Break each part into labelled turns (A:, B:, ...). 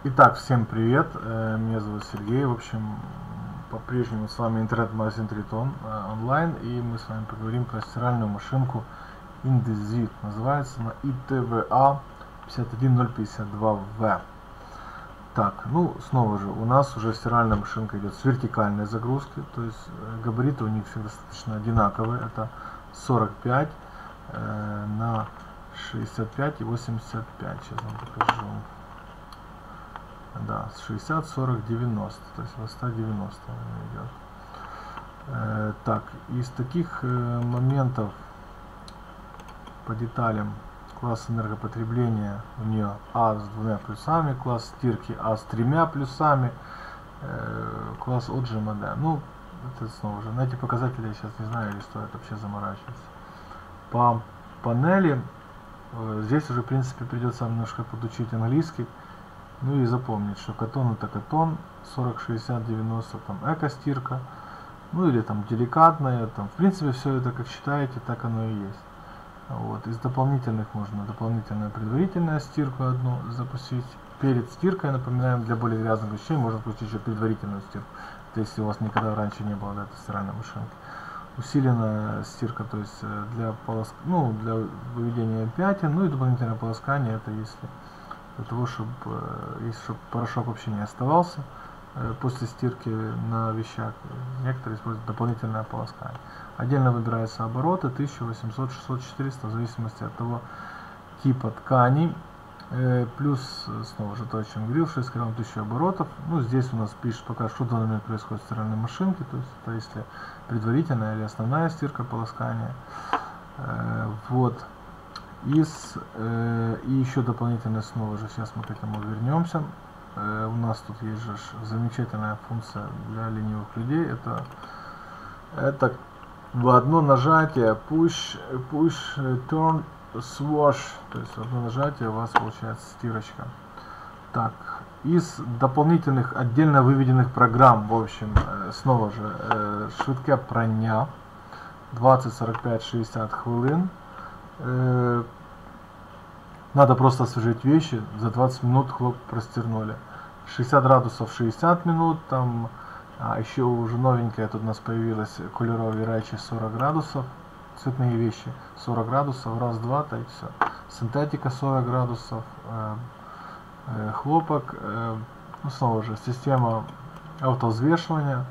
A: Итак, всем привет, меня зовут Сергей, в общем, по-прежнему с вами интернет-магазин Тритон онлайн, и мы с вами поговорим про стиральную машинку Indesit, называется она ITVA 51052V. Так, ну, снова же, у нас уже стиральная машинка идет с вертикальной загрузки, то есть габариты у них все достаточно одинаковые, это 45 на 65 и 85, сейчас вам покажу. Да, 60, 40, 90, то есть вот 190 идет. Так, из таких моментов по деталям: класс энергопотребления у нее А с 2 плюсами, класс стирки А с 3 плюсами, класс отжима, да. Ну, это снова же, на эти показатели я сейчас не знаю, или стоит вообще заморачиваться. По панели здесь уже, в принципе, придется немножко подучить английский. Ну и запомнить, что катон это катон, 40, 60, 90, там эко-стирка, ну или там деликатная, там, в принципе, все это как считаете, так оно и есть. Вот. Из дополнительных можно дополнительную предварительную стирку одну запустить. Перед стиркой, напоминаем, для более грязных вещей можно включить еще предварительную стирку, это если у вас никогда раньше не было этой стиральной машинки. Усиленная стирка, то есть для выведения пятен, ну и дополнительное полоскание, это если для того, чтобы порошок вообще не оставался после стирки на вещах. Некоторые используют дополнительное полоскание. Отдельно выбираются обороты 1800, 600, 400 в зависимости от того типа ткани. Плюс, снова же то, о чем говорил, 6 грамм 1000 оборотов. Ну, здесь у нас пишет пока, что в данный момент происходит в стиральной машинке, то есть это если предварительная или основная стирка, полоскания. Вот. И еще дополнительно, снова же, сейчас мы к этому вернемся. У нас тут есть же замечательная функция для ленивых людей. Это в одно нажатие push, turn, swash. То есть в одно нажатие у вас получается стирочка. Так, из дополнительных отдельно выведенных программ, в общем, снова же, швидке прання 20, 45, 60 хвилин. Надо просто освежить вещи, за 20 минут хлоп простернули. 60 градусов 60 минут, там, еще уже новенькая тут у нас появилась кольоровые речи 40 градусов, цветные вещи 40 градусов, раз, два, так и все. Синтетика 40 градусов, хлопок, ну, снова же, система автовзвешивания.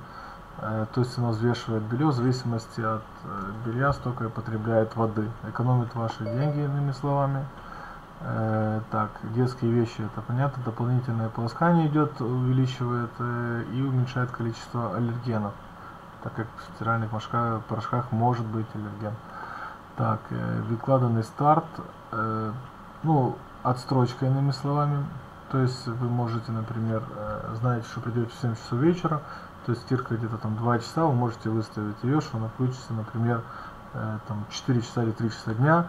A: То есть она взвешивает белье в зависимости от белья, столько и потребляет воды, экономит ваши деньги, иными словами. Так, детские вещи, это понятно, дополнительное полоскание идет, увеличивает и уменьшает количество аллергенов, так как в стиральных порошках может быть аллерген. Так, выкладанный старт, ну, отстрочка, иными словами, то есть вы можете, например, знаете, что придете в 7 часов вечера, то есть стирка где-то там 2 часа, вы можете выставить ее, что она включится, например, там 4 часа или 3 часа дня,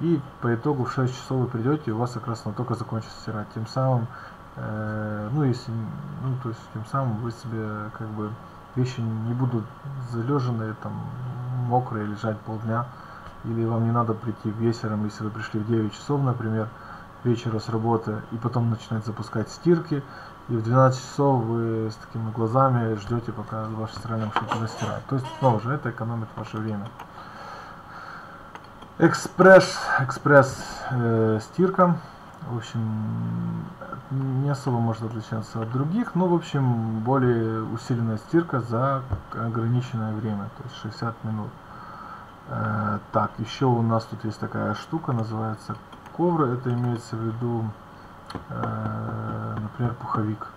A: и по итогу в 6 часов вы придете, и у вас как раз она только закончится стирать. Тем самым, тем самым вы себе, как бы, вещи не будут залеженные, там, мокрые, лежать полдня, или вам не надо прийти вечером, если вы пришли в 9 часов, например, вечера с работы, и потом начинать запускать стирки, и в 12 часов вы с такими глазами ждете, пока ваша стиральная машинка застирает. То есть, снова же, это экономит ваше время. Экспресс стирка, в общем, не особо может отличаться от других, но, в общем, более усиленная стирка за ограниченное время, то есть 60 минут. Так, еще у нас тут есть такая штука, называется ковры, это имеется в виду, например, пуховик.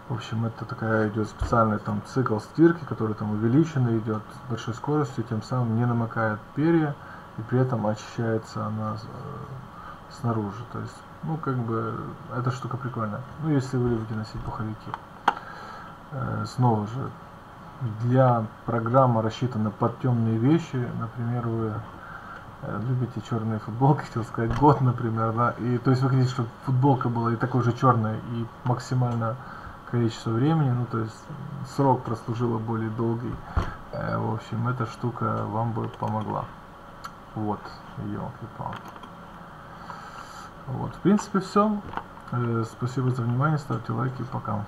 A: В общем, это такая идет специальный там цикл стирки, который там увеличенный идет с большой скоростью, тем самым не намокает перья, и при этом очищается она снаружи. То есть, ну, как бы, эта штука прикольная. Ну, если вы любите носить пуховики. Снова же, для программы рассчитана под темные вещи. Например, вы любите черные футболки, хотел сказать, год, например, да. И то есть вы хотите, чтобы футболка была и такой же черной, и максимально количество времени, ну, то есть срок прослужила более долгий. В общем, эта штука вам бы помогла. Вот, елки-палки. Вот, в принципе, все. Спасибо за внимание, ставьте лайки, пока.